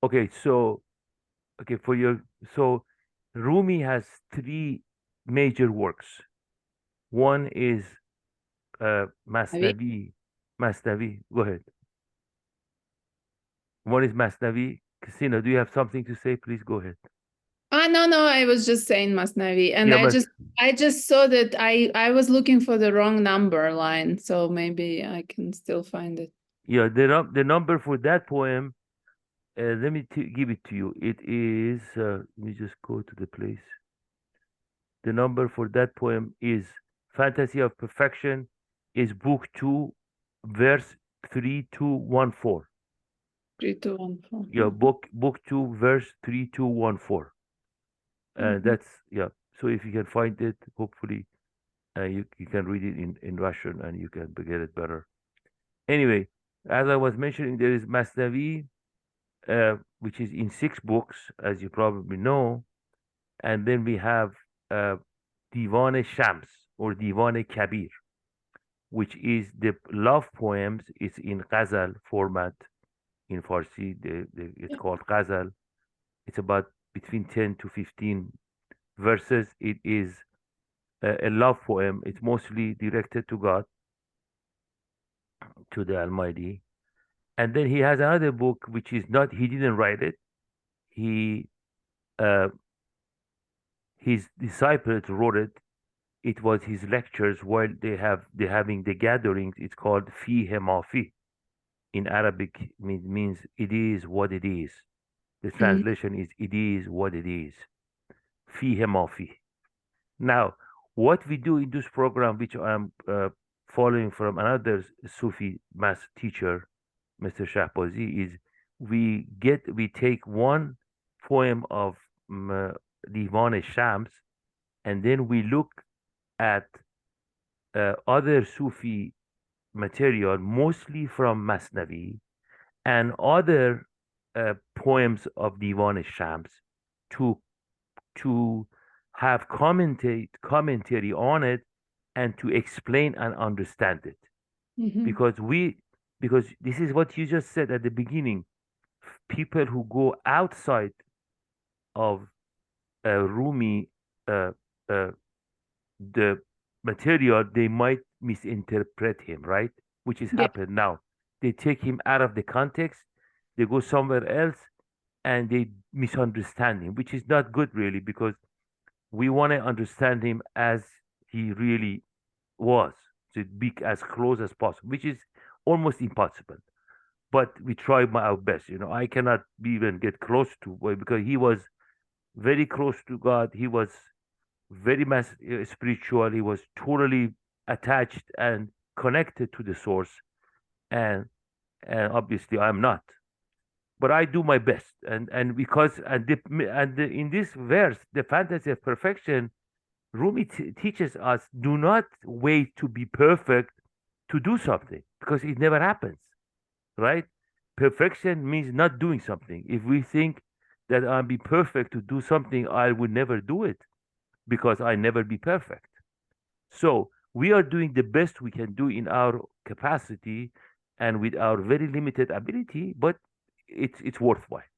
Okay, so okay for your so Rumi has three major works. One is Maybe. Masnavi. Masnavi. Go ahead. One is Masnavi. Casino, do you have something to say? Please go ahead. No, no, I was just saying Masnavi, and Yeah, but I just saw that I was looking for the wrong number line, so maybe I can still find it. yeah, the number for that poem. Let me give it to you. It is. Let me just go to the place. The number for that poem is Fantasy of Perfection. Is book two, verse 3214. 3214. Yeah, book two, verse 3214. Mhm. That's yeah. So if you can find it, hopefully you can read it in Russian and you can get it better. Anyway, as I was mentioning, there is Masnavi, which is in six books, as you probably know, and then we have uh, Divan Shams or Divan Kabir, which is the love poems. It's in ghazal format in Farsi. It's called ghazal. It's about between 10 to 15 verses. It is a love poem. It's mostly directed to God, to the Almighty. And then he has another book which is not. He didn't write it. He uh, his disciples wrote it. It was his lectures while they're having the gatherings. It's called fi hemafi. In Arabic means it is what it is. The Mhm. translation is it is what it is. Fi hemafi. Now, what we do in this program, which I'm following from another Sufi math teacher, Mr. Shahbazi, is we take one poem of Divan Shams, and then we look at other Sufi material, mostly from Masnavi and other poems of Divan Shams, to to have commentary on it and to explain and understand it. Mhm. Because because this is what you just said at the beginning. People who go outside of Rumi, uh, uh, the material, they might misinterpret him, right? Which is Yeah. happened now. They take him out of the context, they go somewhere else, and they misunderstand him, which is not good, really, because we want to understand him as he really was, to be as close as possible, which is almost impossible. But we try our best. I cannot even get close to because he was very close to God. He was very spiritual. He was totally attached and connected to the source, and obviously I'm not. But I do my best, and because in this verse, the fantasy of perfection, Rumi teaches us: do not wait to be perfect to do something, because it never happens, right? Perfection means not doing something. If we think that I'll be perfect to do something, I would never do it because I never be perfect. So we are doing the best we can do in our capacity and with our very limited ability, but it's worthwhile,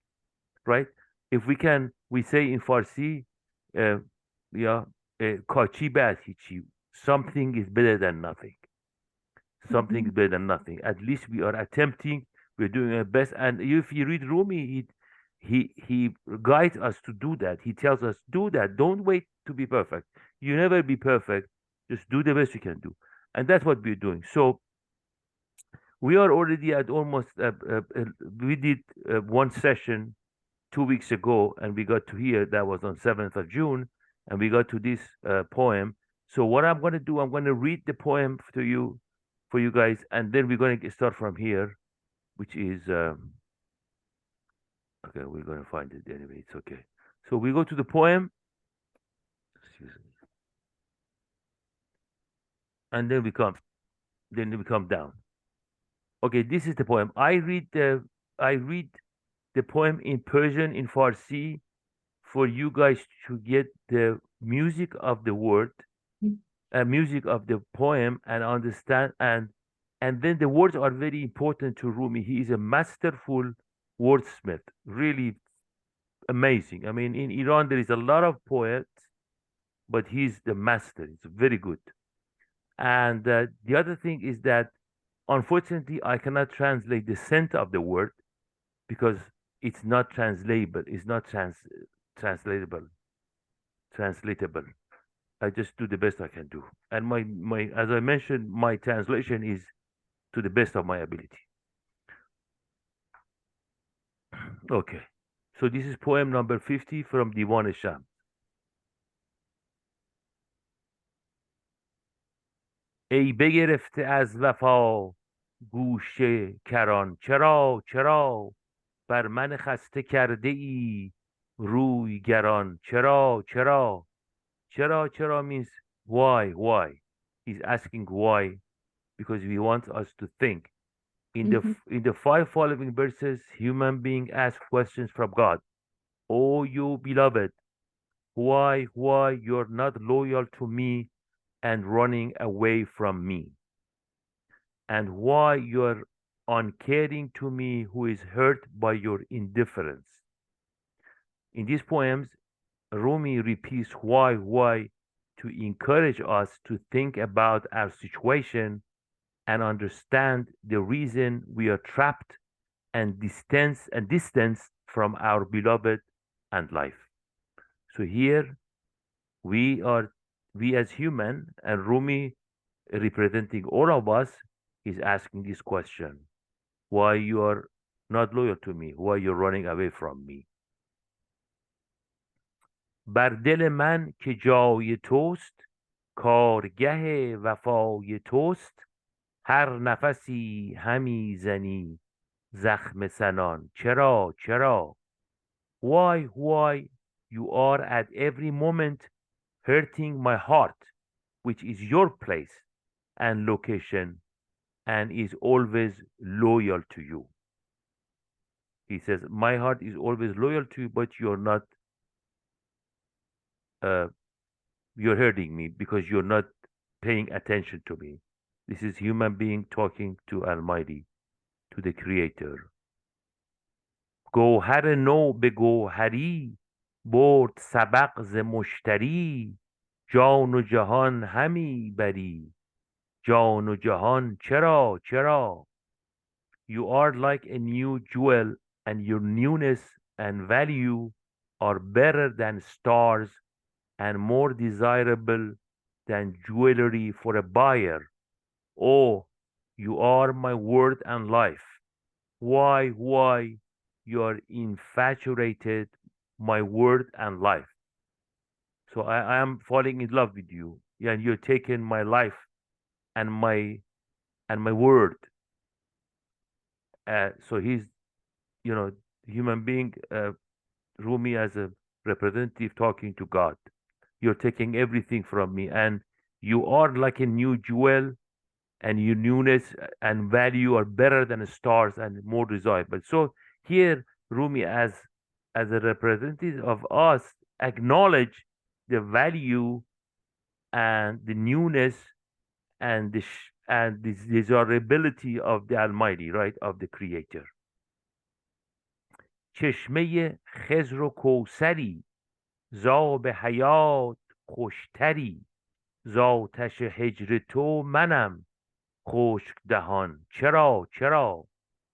right? If we can, we say in Farsi, uh, yeah, kachi bad hichi. Something is better than nothing. Something Mhm. is better than nothing. At least we are attempting. We're doing our best. And if you read Rumi, he guides us to do that. He tells us, do that. Don't wait to be perfect. You never be perfect. Just do the best you can do. And that's what we're doing. So we are already at almost. We did one session 2 weeks ago, and we got to here. That was on 7th of June, and we got to this poem. So what I'm going to do, I'm going to read the poem to you, for you guys, and then we're going to start from here, which is okay. We're going to find it anyway. It's okay. So we go to the poem, excuse me, and then we come down. Okay, this is the poem. I read the poem in Persian, in Farsi, for you guys to get the music of the word, music of the poem, and understand. And then the words are very important to Rumi. He is a masterful wordsmith, really amazing. I mean, in Iran there is a lot of poets, but he's the master. He's very good. And the other thing is that unfortunately I cannot translate the sense of the word because it's not translatable. It's not translatable. Translatable. I just do the best I can do. And my as I mentioned, my translation is to the best of my ability. Okay. So this is poem number 50 from Divan Shams. ای بگرفته از وفا گوشه کران، چرا بر من خسته کرده ای روی گران، چرا means why he's asking why because he wants us to think. Mhm. In the five following verses, human being ask questions from God. Oh, you beloved, why you're not loyal to me and running away from me? And why you're uncaring to me who is hurt by your indifference? In these poems, Rumi repeats why to encourage us to think about our situation and understand the reason we are trapped and distance from our beloved and life. So here we are, we as human, and Rumi representing all of us is asking this question: why you are not loyal to me? Why you're running away from me? بر دل من که جای توست، کارگه وفای توست، هر نفسی همی زنی زخم سنان، چرا why you are at every moment hurting my heart, which is your place and location and is always loyal to you. He says, my heart is always loyal to you, but you're not, uh, you're hurting me because you're not paying attention to me. This is human being talking to Almighty, to the Creator. گوهر نو به گوهری برد سبق ز مشتری جان و جهان همی بری جان و جهان چرا you are like a new jewel and your newness and value are better than stars and more desirable than jewelry for a buyer. Oh, you are my word and life. Why you are infatuated my word and life? So I am falling in love with you, and you're taking my life and my word. So he's, you know, human being, Rumi as a representative talking to God. You're taking everything from me, and you are like a new jewel, and your newness and value are better than the stars and more desirable. So here, Rumi, as a representative of us, acknowledge the value and the newness and the desirability of the Almighty, right, of the Creator. چشمه خضر و کوثری زاب حیات خوشتری زاتش هجر تو منم خشک دهان چرا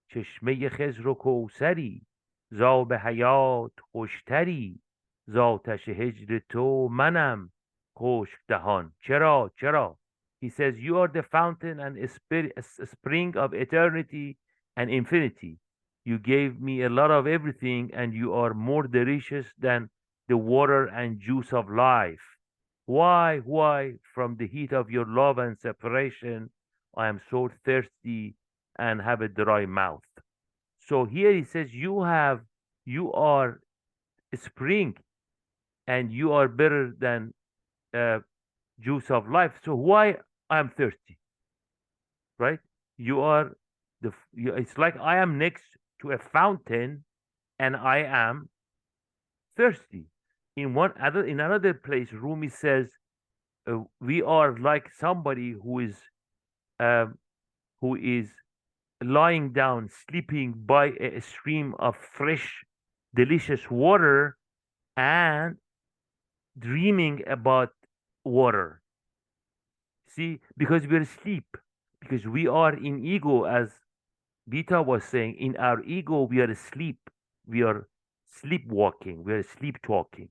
چشمه خضر و کوثری زاب حیات خوشتری زاتش هجر تو منم خشک دهان چرا he says you are the fountain and a spring of eternity and infinity. You gave me a lot of everything and you are more delicious than the water and juice of life. Why from the heat of your love and separation I am so thirsty and have a dry mouth. So here he says you are a spring and you are better than uh, juice of life. So why I'm thirsty, right? You are it's like I am next to a fountain and I am thirsty. In another place, Rumi says we are like somebody uh, who is lying down, sleeping by a stream of fresh, delicious water and dreaming about water. See, because we're asleep, because we are in ego, as Gita was saying, in our ego, we are asleep. We are sleepwalking. We are sleep talking.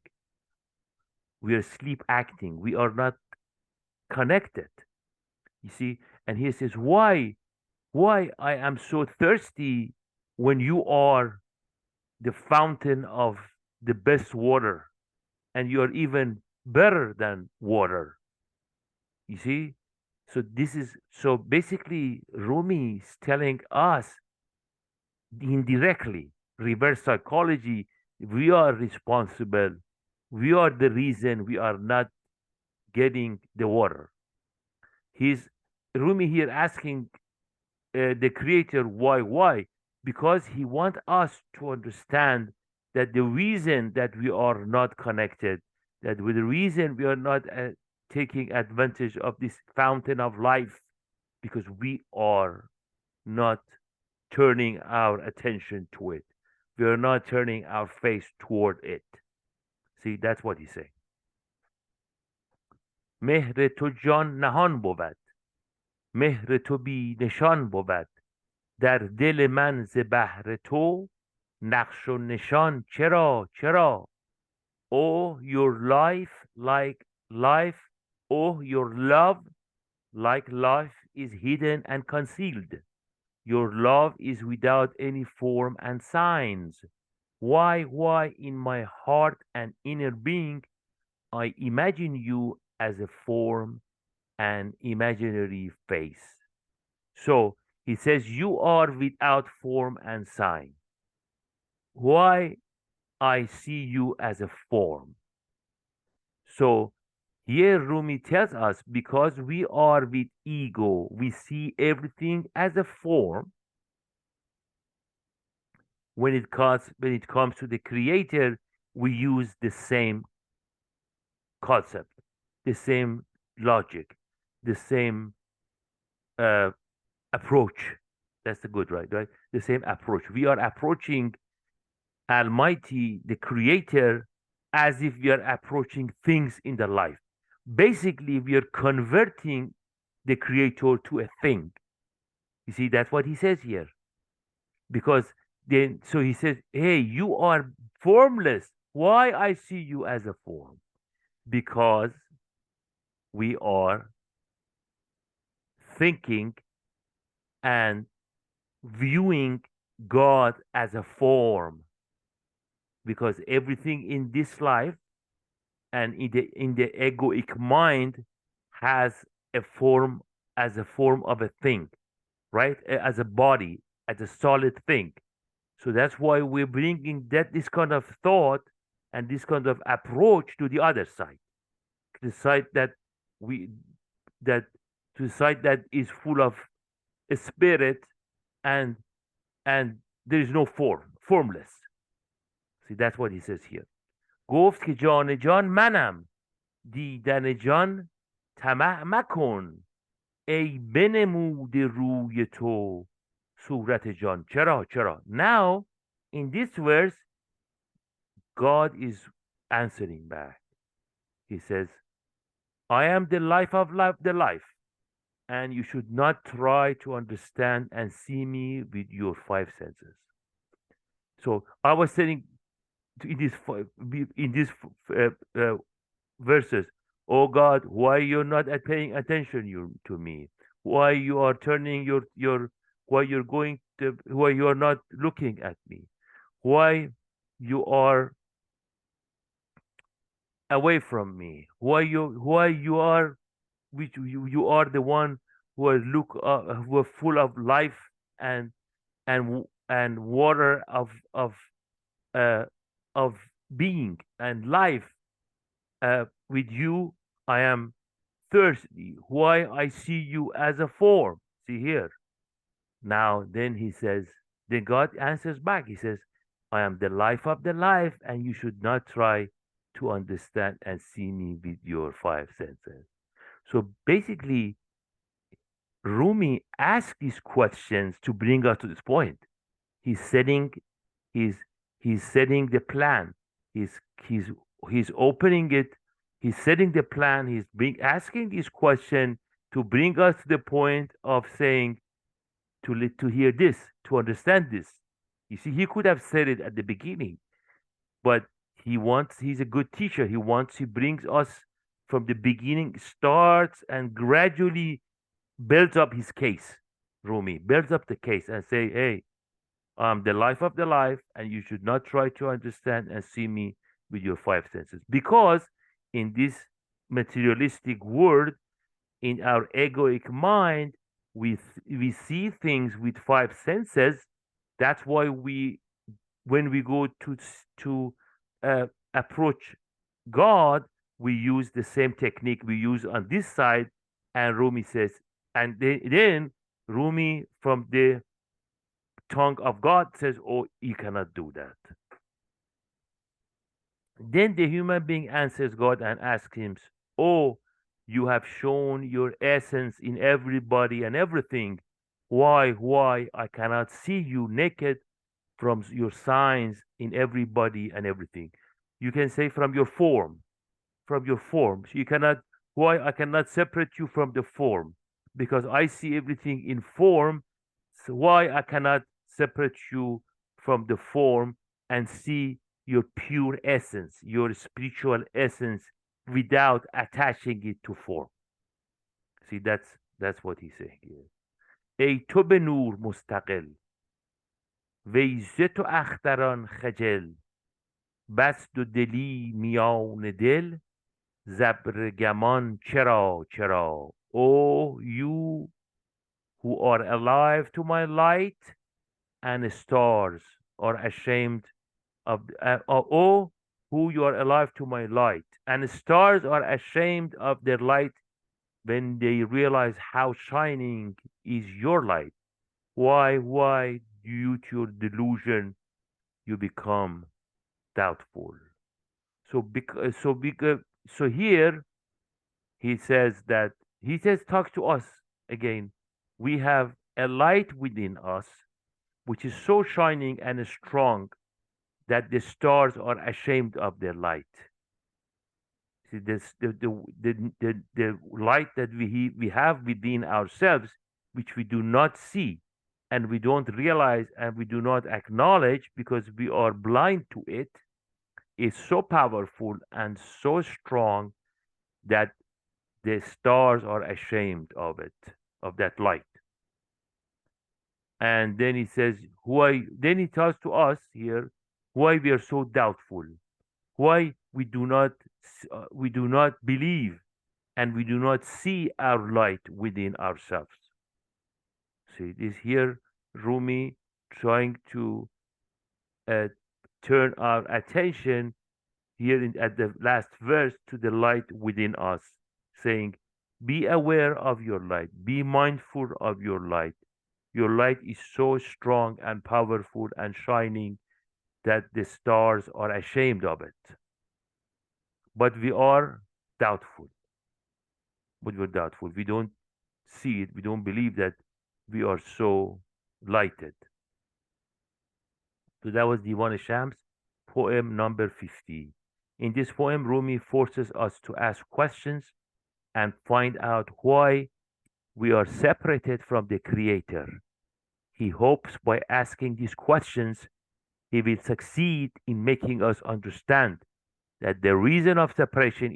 We are sleep acting. We are not connected. You see, and he says, why I am so thirsty when you are the fountain of the best water and you are even better than water. You see? So this is so basically Rumi is telling us indirectly, reverse psychology, we are responsible. We are the reason we are not getting the water. He's Rumi here asking the creator why because he wants us to understand that the reason that we are not connected, that with the reason we are not taking advantage of this fountain of life, because we are not turning our attention to it, we are not turning our face toward it. See, that's what he's saying. مهر تو جان نهان بود، مهر تو بی نشان بود، در دل من ز بهر تو نقش و نشان چرا چرا. Oh, your life like life, oh, your love like life is hidden and concealed. Your love is without any form and signs. Why in my heart and inner being I imagine you as a form and imaginary face. So he says, you are without form and sign. Why I see you as a form. So here Rumi tells us because we are with ego, we see everything as a form. When it comes to the creator, we use the same concept, the same logic, the same uh, approach. That's the good, right? The same approach. We are approaching Almighty, the creator, as if we are approaching things in the life. Basically, we are converting the creator to a thing. You see, that's what he says here. Because then, so he says, hey, you are formless. Why I see you as a form? Because we are thinking and viewing God as a form. Because everything in this life and in the egoic mind has a form as a form of a thing, right? As a body, as a solid thing. So that's why we're bringing this kind of thought and this kind of approach to the other side, the side that we that to the side that is full of a spirit and there is no form, formless. See, that's what he says here. گفت که جان جان منم، دیدن جان طمع مکن، ای بنموده روی تو صورت جان. چرا. Now in this verse God is answering back. He says, I am the life of life, the life, and you should not try to understand and see me with your five senses. So I was saying in these verses, oh God, why you're not paying attention to me? Why you are turning why you're going to, why you are not looking at me? Why you are away from me? Why you are, which you are the one who are who are full of life and and water uh of being and life. With you I am thirsty. Why I see you as a form? See here. Now then he says, then God answers back. He says, I am the life of the life, and you should not try to understand and see me with your five senses. So basically, Rumi asked these questions to bring us to this point. He's setting he's he's setting the plan. He's he's he's opening it. He's setting the plan. He's being asking this question to bring us to the point of saying to hear this, to understand this. You see, he could have said it at the beginning, but he's a good teacher. He brings us from the beginning, starts and gradually builds up his case. Rumi builds up the case and say, hey, I'm the life of the life, and you should not try to understand and see me with your five senses. Because in this materialistic world, in our egoic mind, we see things with five senses. That's why when we go to approach God, we use the same technique we use on this side. And Rumi says, and then Rumi from the tongue of God says, oh, you cannot do that. Then the human being answers God and asks him, oh, you have shown your essence in everybody and everything. Why I cannot see you naked from your signs in everybody and everything? You can say from your form. So you cannot, why I cannot separate you from the form? Because I see everything in form. So why I cannot separate you from the form and see your pure essence, your spiritual essence without attaching it to form? See, that's what he's saying here. ای تو به نور مستقل وی ز تو اختران خجل بست و دلی میان دل زبرگمان چرا Oh, you who are alive to my light, and stars are ashamed of oh, who you are alive to my light, and stars are ashamed of their light when they realize how shining is your light. Why due to your delusion you become doubtful? So here he says that he says talk to us again. We have a light within us which is so shining and strong that the stars are ashamed of their light. See, this the light that we have within ourselves, which we do not see and we don't realize and we do not acknowledge because we are blind to it, is so powerful and so strong that the stars are ashamed of it, of that light. And then he says, why? Then he tells to us here why we are so doubtful, why we do not believe, and we do not see our light within ourselves. See, it is here Rumi trying to uh, turn our attention here at the last verse to the light within us, saying, be aware of your light, be mindful of your light. Your light is so strong and powerful and shining that the stars are ashamed of it. But we are doubtful. But we're doubtful. We don't see it. We don't believe that we are so lighted. So that was Divan Shams, poem number 50. In this poem, Rumi forces us to ask questions and find out why we are separated from the Creator. He hopes by asking these questions, he will succeed in making us understand that the reason of separation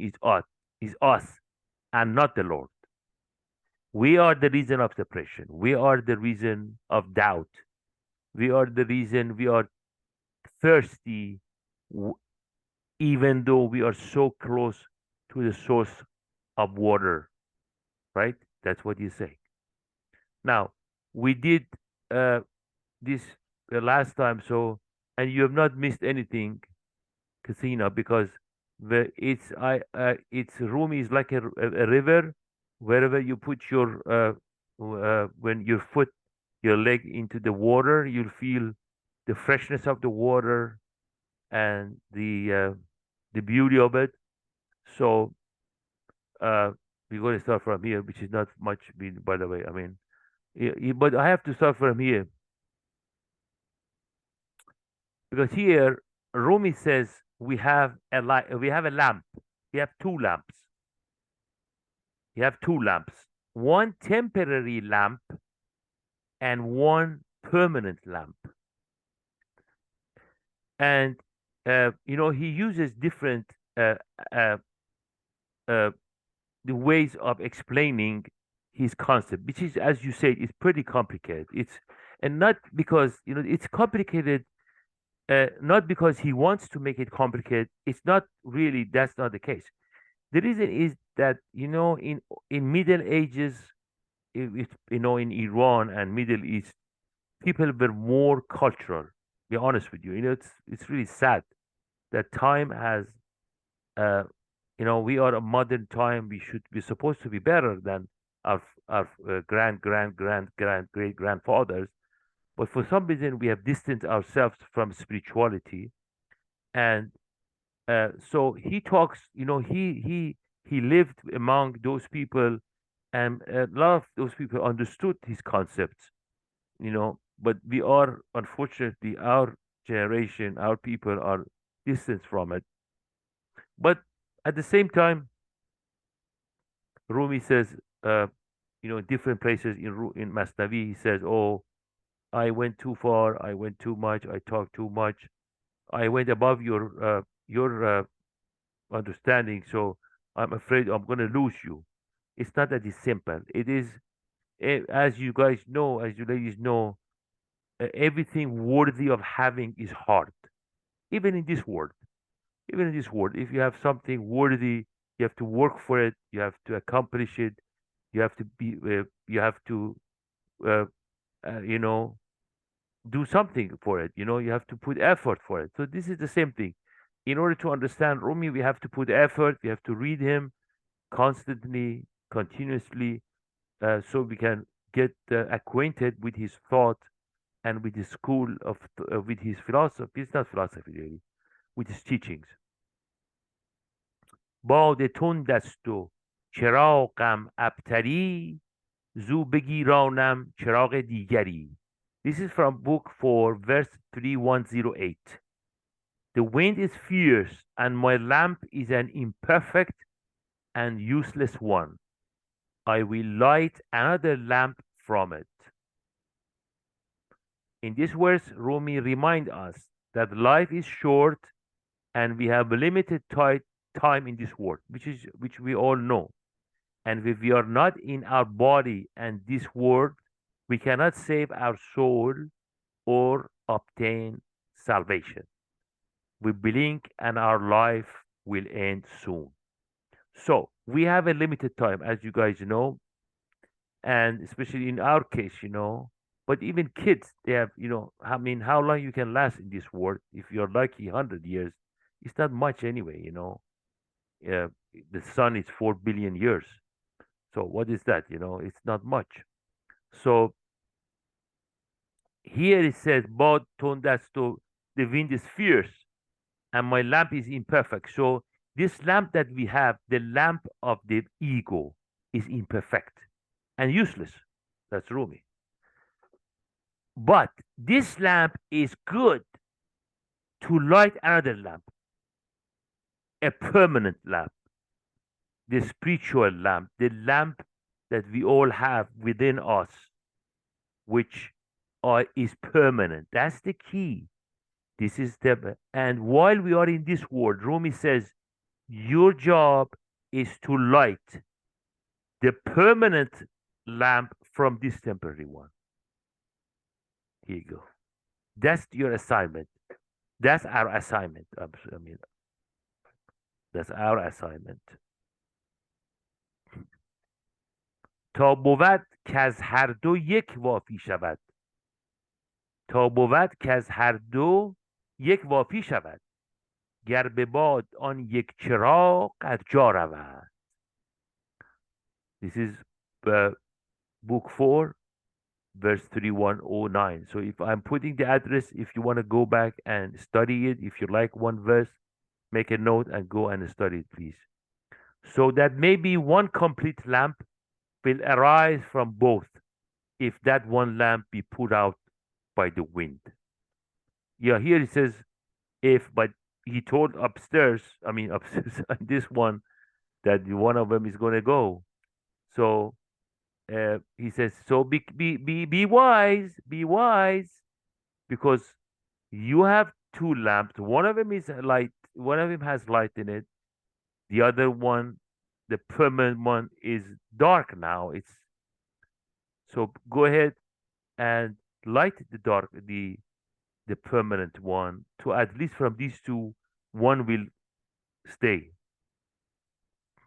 is us and not the Lord. We are the reason of separation. We are the reason of doubt. We are the reason we are thirsty, even though we are so close to the source of water, right? That's what you say. Now, we did this the last time, so, and you have not missed anything, Casino, because it's Rumi is like a river. Wherever you put your when your foot, your leg into the water, you'll feel the freshness of the water and the beauty of it. So we're going to start from here, which is not much, by the way. I mean, but I have to start from here because here Rumi says we have a light, we have a lamp, we have two lamps, we have two lamps, one temporary lamp and one permanent lamp. And he uses different uh, uh, uh, the ways of explaining his concept, which is, as you said, is pretty complicated. It's and not because it's complicated, not because he wants to make it complicated. It's not really. That's not the case. The reason is that in Middle Ages, in Iran and Middle East, people were more cultural. Be honest with you, it's really sad that time has uh, we are a modern time. We should be supposed to be better than our grand great grandfathers, but for some reason we have distanced ourselves from spirituality. And so he talks. He lived among those people, and a lot of those people understood his concepts. But we are, unfortunately, our generation, our people are distanced from it. But at the same time, Rumi says, in different places in Masnavi, he says, "Oh, I went too far. I went too much. I talked too much. I went above your understanding. So I'm afraid I'm going to lose you." It's not that it's simple. It is, as you guys know, as you ladies know, everything worthy of having is hard, even in this world. Even in this world, if you have something worthy, you have to work for it. You have to accomplish it. You have to be. You have to. Uh, you know, do something for it. You have to put effort for it. So this is the same thing. In order to understand Rumi, we have to put effort. We have to read him constantly, continuously, so we can get acquainted with his thought and with his school with his philosophy. It's not philosophy really, with his teachings. باد تند است و چراغم ابتری زو بگیرانم چراغ دیگری. This is from book 4, verse 3108. The wind is fierce, and my lamp is an imperfect and useless one. I will light another lamp from it. In this verse, Rumi reminds us that life is short and we have a limited time in this world, which we all know. And if we are not in our body and this world, we cannot save our soul or obtain salvation. We blink and our life will end soon. So we have a limited time, as you guys know, and especially in our case, but even kids, they have, I mean, how long you can last in this world? If you're lucky, 100 years, it's not much anyway. Uh, the sun is 4 billion years. So what is that? It's not much. So here it says, "Bod tondasto," the wind is fierce, and my lamp is imperfect. So this lamp that we have, the lamp of the ego, is imperfect and useless. That's Rumi. But this lamp is good to light another lamp, a permanent lamp, the spiritual lamp, the lamp that we all have within us, which is permanent. That's the key. This is and while we are in this world, Rumi says, your job is to light the permanent lamp from this temporary one. Here you go. That's your assignment. That's our assignment. I mean, that's our assignment. تا بود که از هر دو یک وافی شود. تا بود که از هر دو یک وافی شود. گر به باد آن یک چراغ از جا رود. This is book 4, verse 3109. So if I'm putting the address, if you want to go back and study it, if you like one verse, make a note and go and study it, please. so that maybe one complete lamp will arise from both if that one lamp be put out by the wind. Yeah, here it says if, but he told upstairs, I mean upstairs, this one, that one of them is going to go. So he says, so be wise, be wise, because you have two lamps. One of them is light, one of them has light in it. The other one, the permanent one, is dark now. It's so go ahead and light the dark, the permanent one. To at least from these two, one will stay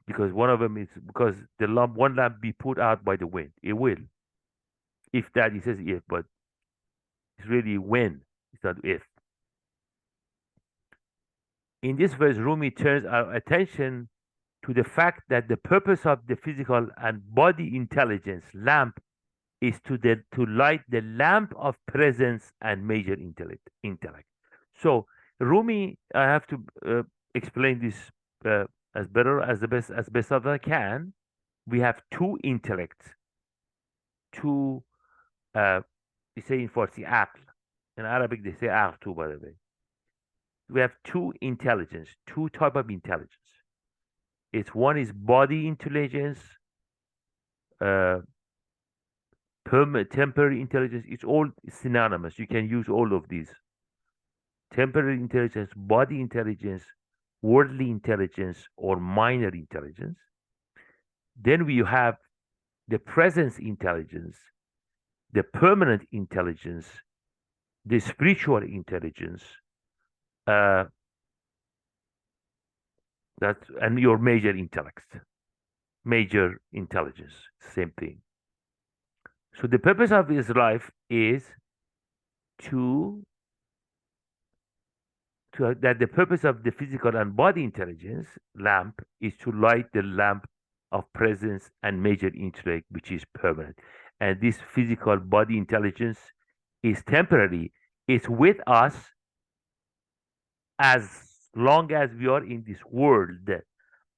because one of them is because the lamp, one lamp be put out by the wind. It will. If that, he says if, but it's really when. It's not if. In this verse, Rumi turns our attention to the fact that the purpose of the physical and body intelligence lamp is to light the lamp of presence and major intellect. So Rumi, I have to explain this as better as the best as I can. We have two intellects, two they say in Farsi aql. In Arabic they say aql too, by the way. We have two intelligence, two type of intelligence. It's one is body intelligence, uh, temporary intelligence. It's all synonymous. You can use all of these. Temporary intelligence, body intelligence, worldly intelligence, or minor intelligence. Then we have the presence intelligence, the permanent intelligence, the spiritual intelligence, uh, and your major intellect, major intelligence, same thing. So the purpose of his life is to that the purpose of the physical and body intelligence lamp is to light the lamp of presence and major intellect, which is permanent. And this physical body intelligence is temporary. It's with us as long as we are in this world.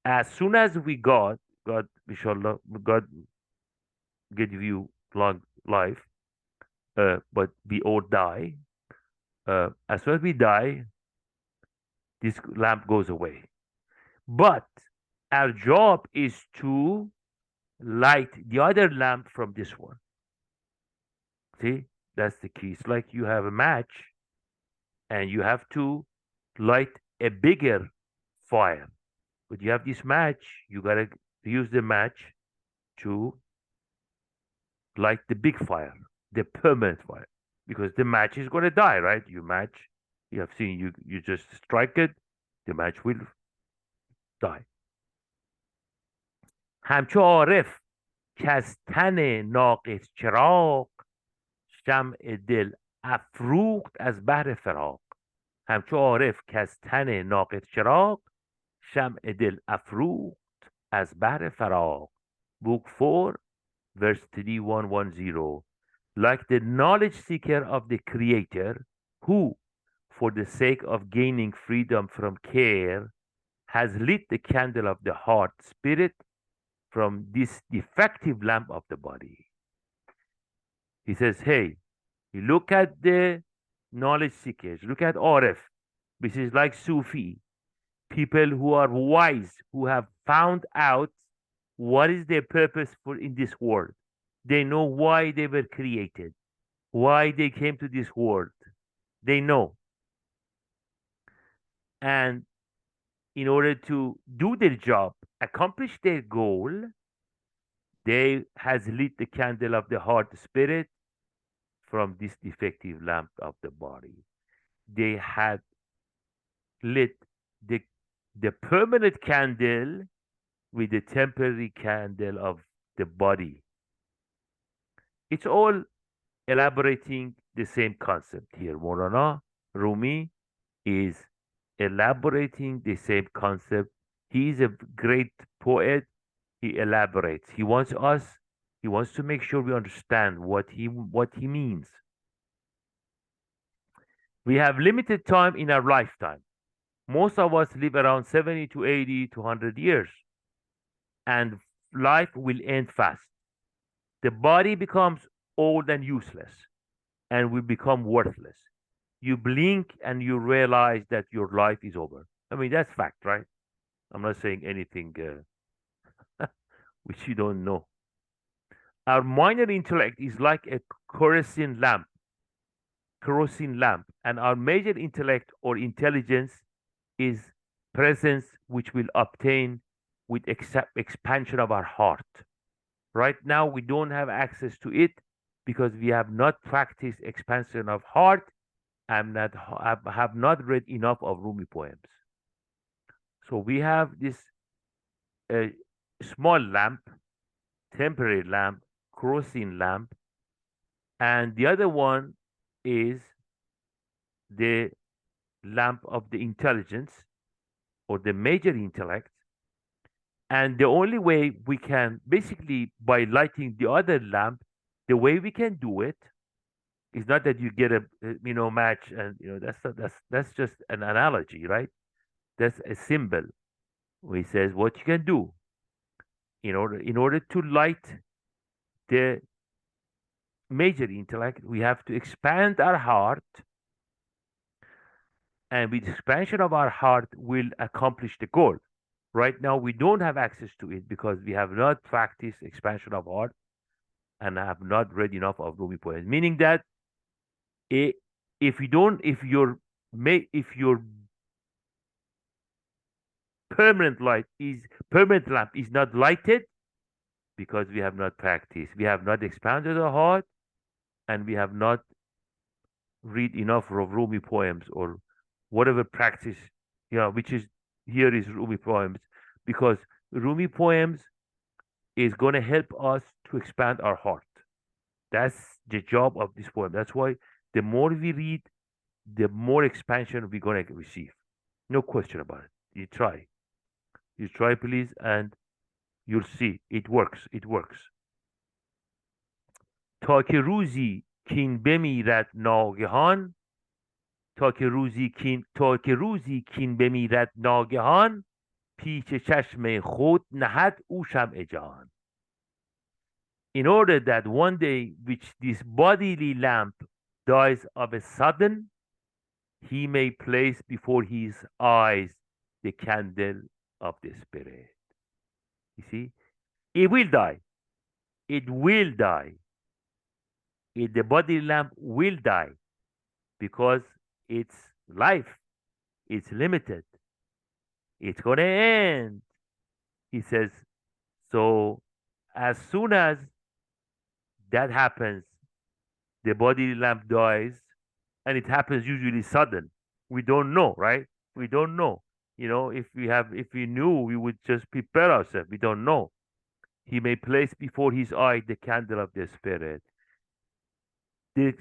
As soon as we God, inshallah, God give you long life, but we all die. As soon as we die, this lamp goes away. But our job is to light the other lamp from this one. See, that's the key. It's like you have a match and you have to light a bigger fire. But you have this match, you gotta use the match to light the big fire, the permanent fire. Because the match is gonna die, right? You match, you have seen you just strike it, the match will die. همچو عارف که از تن ناقص چراغ شمع دل افروخت از بهر فراق. همچو عارف که از تن ناقص چراغ شمع دل افروخت از بهر فراق. Book 4, verse 3110. Like the knowledge seeker of the Creator, who, for the sake of gaining freedom from care, has lit the candle of the heart spirit from this defective lamp of the body. He says, hey, you look at the knowledge seekers, look at Arif, which is like Sufi, people who are wise, who have found out what is their purpose for in this world. They know why they were created, why they came to this world. They know. And in order to do their job, accomplish their goal, they has lit the candle of the heart spirit from this defective lamp of the body. They had lit the permanent candle with the temporary candle of the body. It's all elaborating the same concept here. Morana Rumi is elaborating the same concept. He is a great poet. He elaborates. He wants to make sure we understand what he means. We have limited time in our lifetime. Most of us live around 70 to 80 to 100 years. and life will end fast. The body becomes old and useless and will become worthless. You blink and you realize that your life is over. I mean, that's fact, right? I'm not saying anything which you don't know. Our minor intellect is like a kerosene lamp, and our major intellect or intelligence is presence, which will obtain with expansion of our heart. Right now, we don't have access to it because we have not practiced expansion of heart and have not read enough of Rumi poems. So we have this uh, small lamp, temporary lamp, kerosene lamp, and the other one is the lamp of the intelligence or the major intellect. And the only way we can, basically, by lighting the other lamp, the way we can do it is not that you get a match, and that's just an analogy, right? That's a symbol. Which says what you can do in order to light the major intellect. We have to expand our heart, and with expansion of our heart, will accomplish the goal. Right now, we don't have access to it because we have not practiced expansion of heart and have not read enough of Rumi poems. Meaning that if you don't, if your permanent lamp is not lighted, because we have not practiced, we have not expanded our heart, and we have not read enough of Rumi poems or whatever practice, which is here is Rumi poems, because Rumi poems is going to help us to expand our heart. That's the job of this poem. That's why the more we read, the more expansion we're going to receive. No question about it. You try, please, and you'll see it works. It works. تا که روزی کین بمیرد ناگهان کین بمیرد ناگهان پیش چشم خود نهد او شمع جهان. In order that one day which this bodily lamp dies of a sudden, he may place before his eyes the candle of the spirit. You see, it will die. It will die. The body lamp will die because its life is limited. It's going to end. He says, so as soon as that happens, the body lamp dies, and it happens usually sudden. We don't know, right? We don't know. If we knew, we would just prepare ourselves. We don't know. He may place before his eye the candle of the spirit. The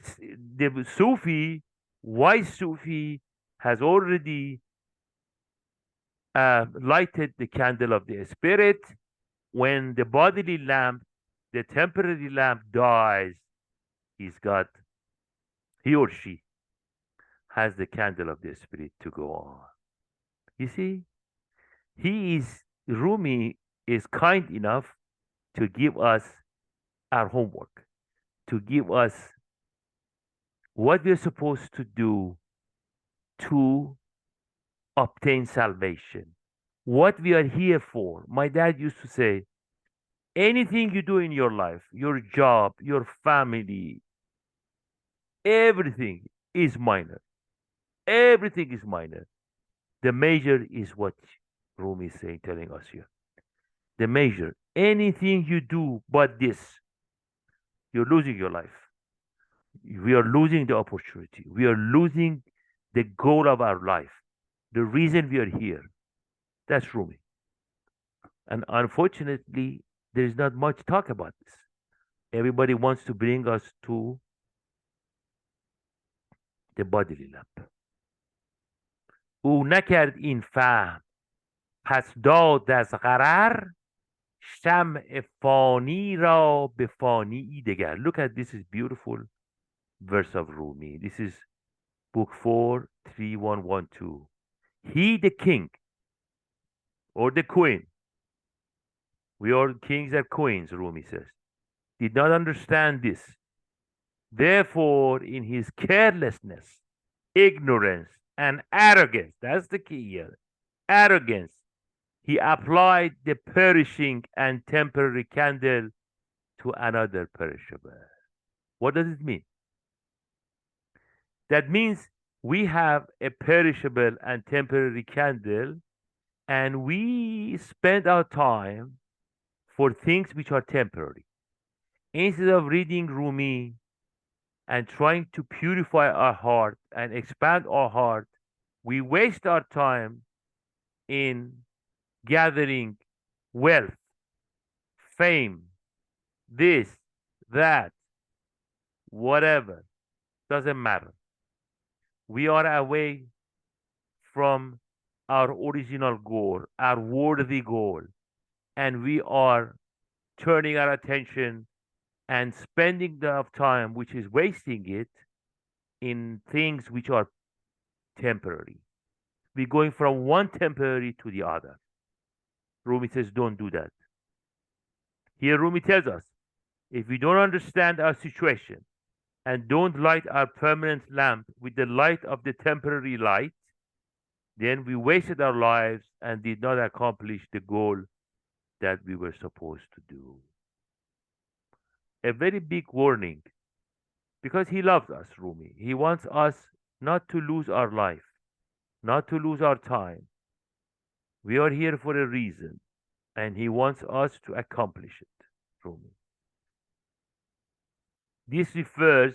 Sufi, wise Sufi, has already lighted the candle of the spirit. When the bodily lamp, the temporary lamp dies, he or she has the candle of the spirit to go on. You see, Rumi is kind enough to give us our homework, to give us what we're supposed to do to obtain salvation, what we are here for. My dad used to say, anything you do in your life, your job, your family, everything is minor. Everything is minor. The major is what Rumi is saying, telling us here. The major, anything you do but this, you're losing your life. We are losing the opportunity. We are losing the goal of our life, the reason we are here. That's Rumi. And unfortunately, there is not much talk about this. Everybody wants to bring us to the bodily lamp. او نکرد این فهم پس داد از غرر شمع فانی را به فانی دگر. Look at this is beautiful verse of Rumi. This is book 4, 3112. He, the king or the queen, We are kings and queens, Rumi says. Did not understand this. Therefore, in his carelessness, ignorance, and arrogance, that's the key here, arrogance, he applied the perishing and temporary candle to another perishable. What does it mean? That means we have a perishable and temporary candle, and we spend our time for things which are temporary. Instead of reading Rumi and trying to purify our heart and expand our heart, we waste our time in gathering wealth, fame, this, that, whatever. Doesn't matter. We are away from our original goal, our worthy goal, and we are turning our attention and spending the time, which is wasting it, in things which are temporary. We're going from one temporary to the other. Rumi says, don't do that. Here, Rumi tells us, if we don't understand our situation and don't light our permanent lamp with the light of the temporary light, then we wasted our lives and did not accomplish the goal that we were supposed to do. A very big warning, because he loves us, Rumi. He wants us not to lose our life, not to lose our time. We are here for a reason, and he wants us to accomplish it, Rumi. This refers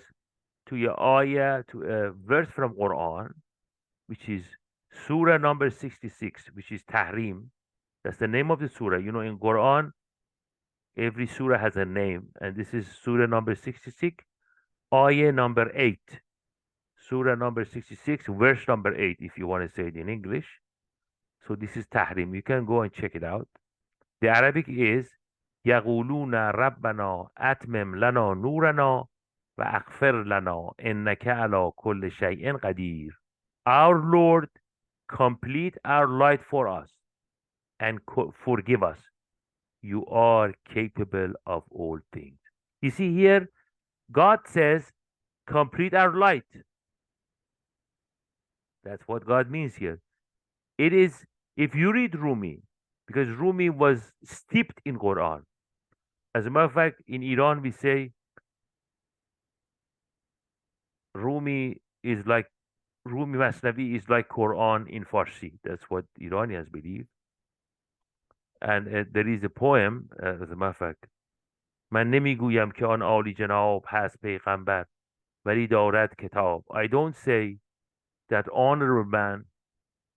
to a ayah, to a verse from Quran, which is Surah number 66, which is Tahrim. That's the name of the surah. You know, in Quran, every surah has a name, and this is Surah number 66, ayah number 8. Surah number 66, verse number 8, if you want to say it in English. So this is Tahrim. You can go and check it out. The Arabic is يقولون ربنا أتمم لنا نورنا وأغفر لنا إنك على كل شيء قدير. Our Lord, complete our light for us and forgive us. You are capable of all things. You see here, God says, complete our light. That's what God means here. It is, if you read Rumi, because Rumi was steeped in Quran. As a matter of fact, in Iran, we say Rumi Masnavi is like Quran in Farsi. That's what Iranians believe. And there is a poem, as a matter of fact, من نمیگویم که آن عالی جناب هست پیغمبر ولی دارد کتاب. I don't say that honorable man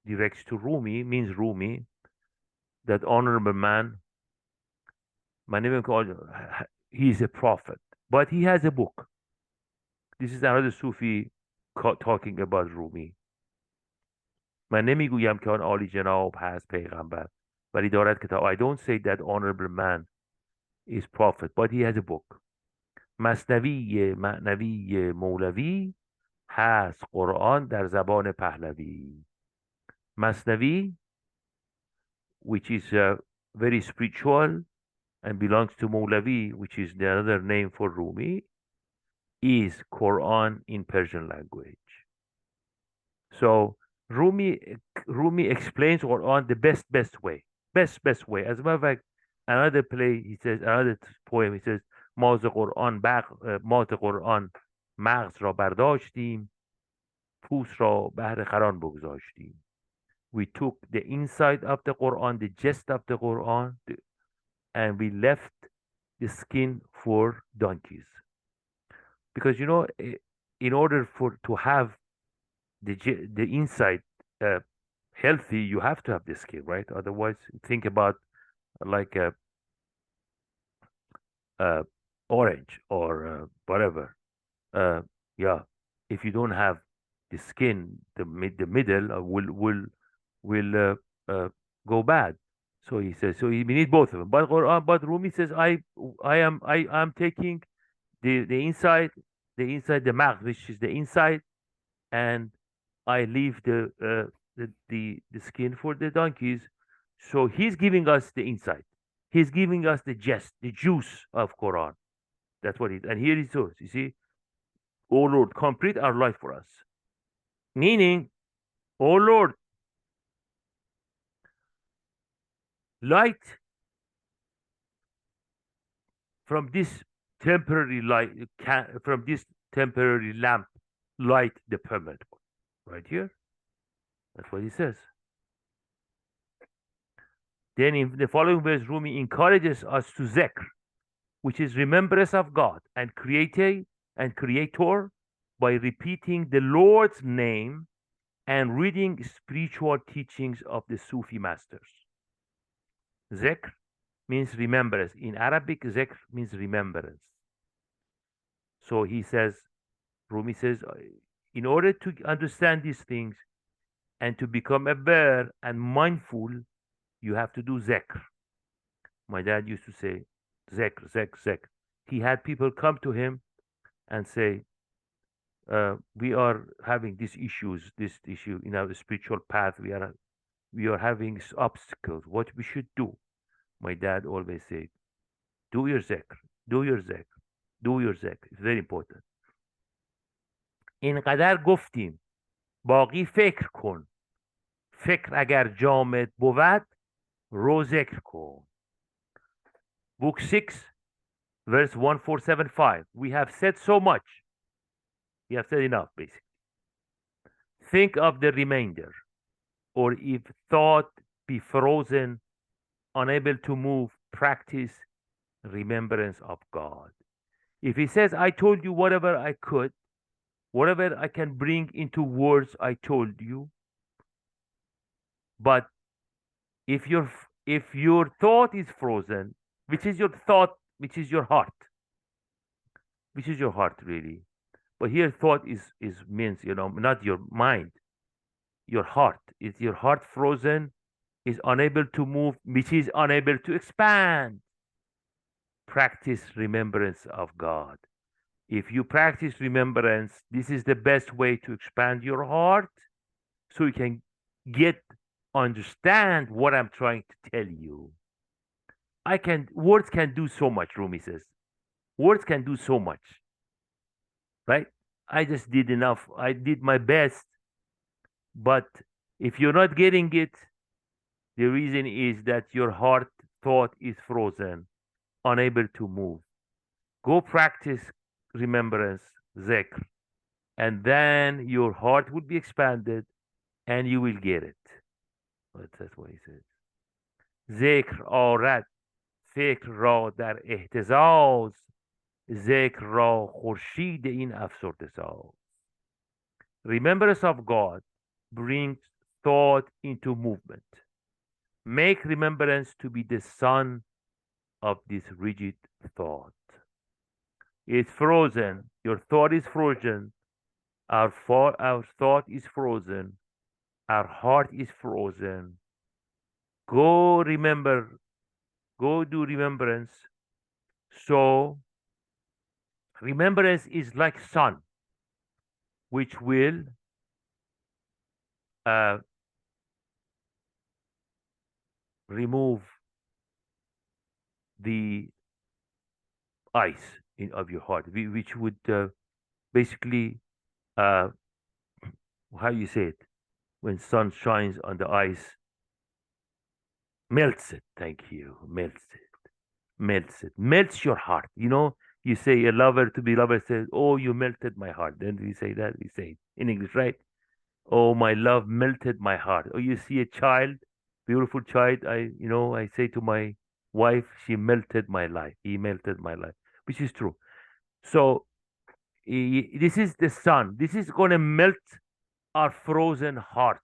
directs to Rumi, means Rumi, that honorable man, من نمیگویم he is a prophet, but he has a book. This is another Sufi talking about Rumi. من نمیگویم که آن عالی جناب هست پیغمبر ولی دارد کتاب. I don't say that honorable man is prophet, but he has a book. مصنوی معنوی مولوی هست قرآن در زبان پهلوی. Masnavi, which is very spiritual and belongs to Mawlavi, which is the other name for Rumi, is Quran in Persian language. So Rumi explains Quran the best way. Best way. As a matter of fact, another play, he says, another poem, he says, ما ز قرآن مغز را برداشتیم پوست را بهر خران بگذاشتیم. We took the inside of the Quran, the gist of the Quran, and we left the skin for donkeys. Because, you know, in order to have the inside healthy, you have to have the skin, right? Otherwise, think about like a orange or whatever. Yeah, if you don't have the skin, the middle will go bad. So he says, so we need both of them. But Rumi says, I'm taking the inside, the magh, which is the inside, and I leave the skin for the donkeys. So he's giving us the inside. He's giving us the gist, the juice of Quran. That's what it. And here it says, you see, oh Lord, complete our life for us. Meaning, oh Lord, light from this temporary light, from this temporary lamp, light the permanent one. Right here. That's what he says. Then in the following verse, Rumi encourages us to zikr, which is remembrance of God and creator by repeating the Lord's name and reading spiritual teachings of the Sufi masters. Zikr means remembrance. In Arabic, zikr means remembrance. So he says, Rumi says, in order to understand these things and to become aware and mindful, you have to do zikr. My dad used to say, zikr, zikr, zikr. He had people come to him and say, we are having this issue in our spiritual path. We are having obstacles. What we should do? My dad always said, do your zikr, do your zikr, do your zikr. It's very important. اینقدر گفتیم باقی فکر کن فکر اگر جامد بود رو ذکر کن. Book 6 verse 1475. We have said so much. We have said enough, basically. Think of the remainder, or if thought be frozen, unable to move, practice remembrance of God. If he says, I told you whatever I could, whatever I can bring into words, I told you. But if your thought is frozen, which is your thought, which is your heart, which is your heart really. But here thought is means, not your mind, your heart. Is your heart frozen, is unable to move, which is unable to expand? Practice remembrance of God. If you practice remembrance, this is the best way to expand your heart so you can understand what I'm trying to tell you. Words can do so much, Rumi says. Words can do so much, right? I just did enough. I did my best. But if you're not getting it, the reason is that your heart thought is frozen, unable to move. Go practice remembrance, zikr, and then your heart will be expanded and you will get it. That's what he says. ذکر آرد فکر را در اهتزاز ذکر را خورشید این افسرده ساز. Remembrance of God brings thought into movement. Make remembrance to be the sun of this rigid thought. It's frozen. Your thought is frozen. Our thought is frozen. Our heart is frozen. Go do remembrance. So remembrance is like sun, which will remove the ice of your heart, which would basically, how you say it, when sun shines on the ice, melts it. Thank you. Melts your heart. You say a lover to be lover says, oh, you melted my heart. Then we say that, we say it in English, right? Oh, my love melted my heart. Oh, you see a child, beautiful child. I say to my wife, she melted my life. He melted my life, which is true. So this is the sun. This is going to melt our frozen heart,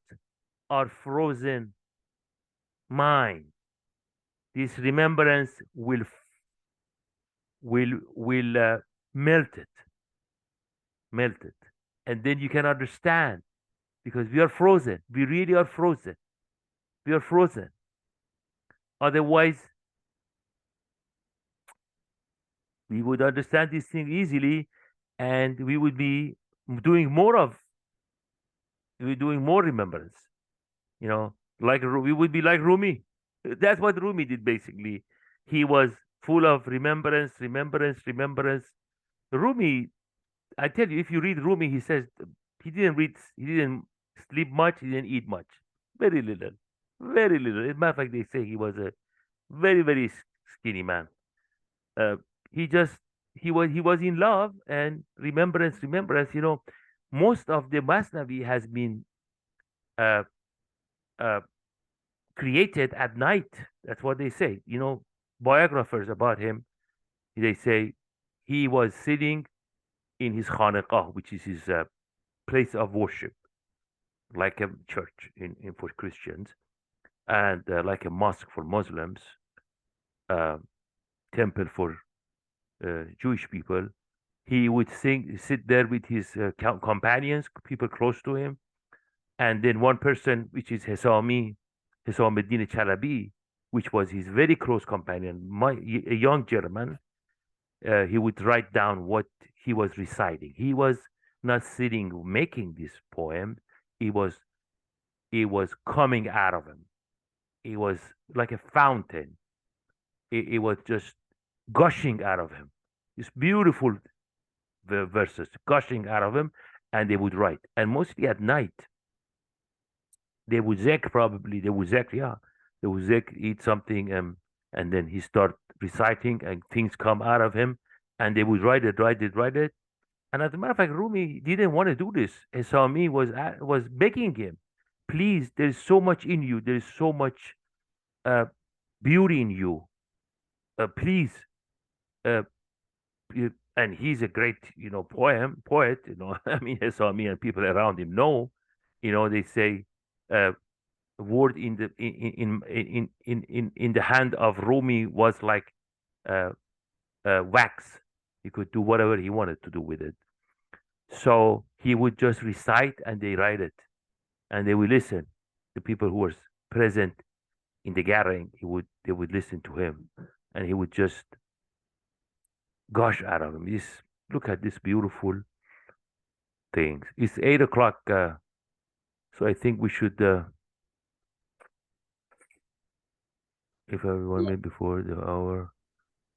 our frozen mind. This remembrance will melt it, and then you can understand, because we are frozen. We really are frozen. We are frozen. Otherwise, we would understand this thing easily, and we would be doing more remembrance. Like we would be like Rumi. That's what Rumi did basically. He was full of remembrance, remembrance, remembrance. Rumi, I tell you, if you read Rumi, he says he didn't sleep much, he didn't eat much, very little, very little. As a matter of fact, they say he was a very, very skinny man. Uh, he just he was in love and remembrance, remembrance. Most of the Masnavi has been uh, uh, created at night. That's what they say. Biographers about him, they say he was sitting in his khanaqah, which is his place of worship, like a church for Christians, and like a mosque for Muslims, uh, temple for Jewish people. He would sit there with his companions, people close to him, and then one person, which is Hisamuddin Chalabi, which was his very close companion, a young German. He would write down what he was reciting. He was not sitting making this poem. It was it was coming out of him. It was like a fountain. It was just gushing out of him. These beautiful verses gushing out of him, and they would write. And mostly at night, yeah. They would eat something, and then he start reciting, and things come out of him, and they would write it, write it, write it. And as a matter of fact, Rumi didn't want to do this. Sami was begging him, please, there's so much in you. There's so much uh, beauty in you. Please, uh, and he's a great, poet. I mean, Sami and people around him know. They say, uh, word in the hand of Rumi was like uh, wax. He could do whatever he wanted to do with it. So he would just recite, and they write it, and they would listen. The people who were present in the gathering, they would listen to him, and he would just gush out of him. Look at this beautiful things. It's 8 o'clock, so I think we should, if everyone Yeah. made before the hour.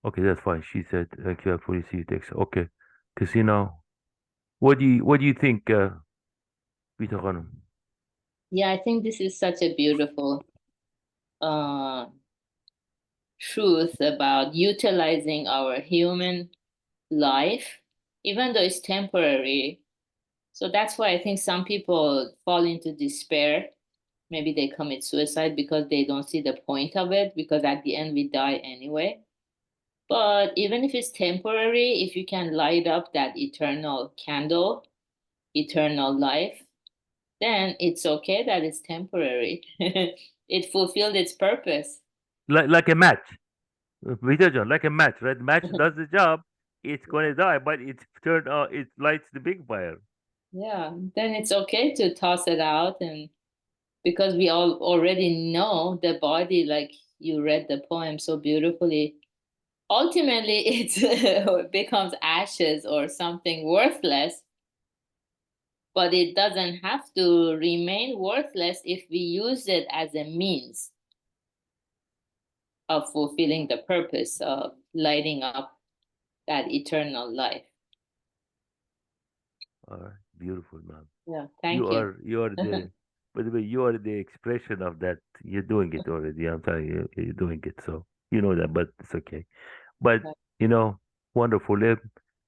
Okay, that's fine. She said, thank you for receiving text. Okay, Casino. What do you think, Peter Khanum? Yeah, I think this is such a beautiful uh, truth about utilizing our human life, even though it's temporary. So that's why I think some people fall into despair. Maybe they commit suicide because they don't see the point of it, because at the end we die anyway. But even if it's temporary, if you can light up that eternal candle, eternal life, then it's okay that it's temporary. It fulfilled its purpose. Like a match, Peter John, like a match, right? Match does the job. It's gonna die, but it lights the big fire. Yeah, then it's okay to toss it out, and because we all already know the body, like you read the poem so beautifully, ultimately it becomes ashes or something worthless, but it doesn't have to remain worthless if we use it as a means of fulfilling the purpose of lighting up that eternal life. All right, beautiful, man. Yeah, thank you. You are the, by the way, you are the expression of that. You're doing it already. I'm telling you, you're doing it. So you know that, but it's okay. But you know, wonderful.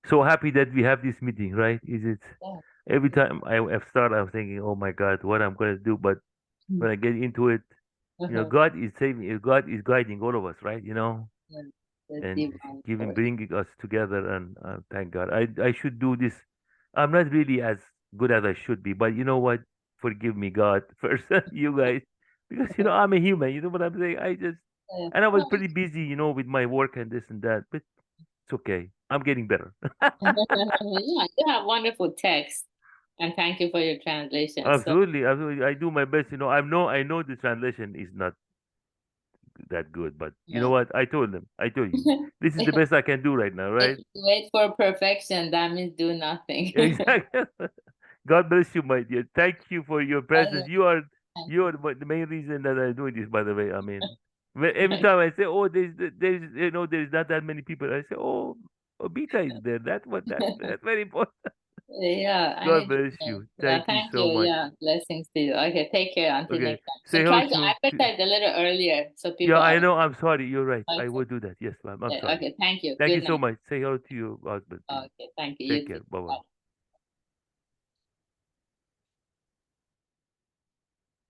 So happy that we have this meeting, right? Is it? Yeah. Every time I start, I'm thinking, oh my God, what I'm gonna do. But when I get into it, God is saving. God is guiding all of us, right? Yeah, the And divine giving force. bringing us together. And thank God. I should do this. I'm not really as good as I should be, but you know what? Forgive me, God, first, you guys, because I'm a human. You know what I'm saying? Yeah. And I was pretty busy, with my work and this and that, but it's okay. I'm getting better. Yeah, you have wonderful text, and thank you for your translation. So, Absolutely, absolutely. I do my best. I know the translation is not that good, but you know yeah. what? I told you, this is the best I can do right now, If right? you wait for perfection, that means do nothing. Exactly. God bless you, my dear. Thank you for your presence. Okay, You are thank you you. are the main reason that I'm doing this. By the way, I mean, But every time I say, "Oh, there's there's not that many people," I say, "Oh, Obita is there. That's very important." Yeah, I God need to bless know. you. Yeah, Thank you thank so you. much. Yeah, blessings to you. Okay, take care until Okay, next time. So say hello try to to. advertise a little earlier so Yeah, people I are know. I'm sorry. You're right. I okay. will do that. Yes, ma'am. I'm Yeah, sorry. okay, thank you. Thank you Good so night. much. Say hello to your husband, please. Okay, thank you. You Take too. care. Bye bye. Bye.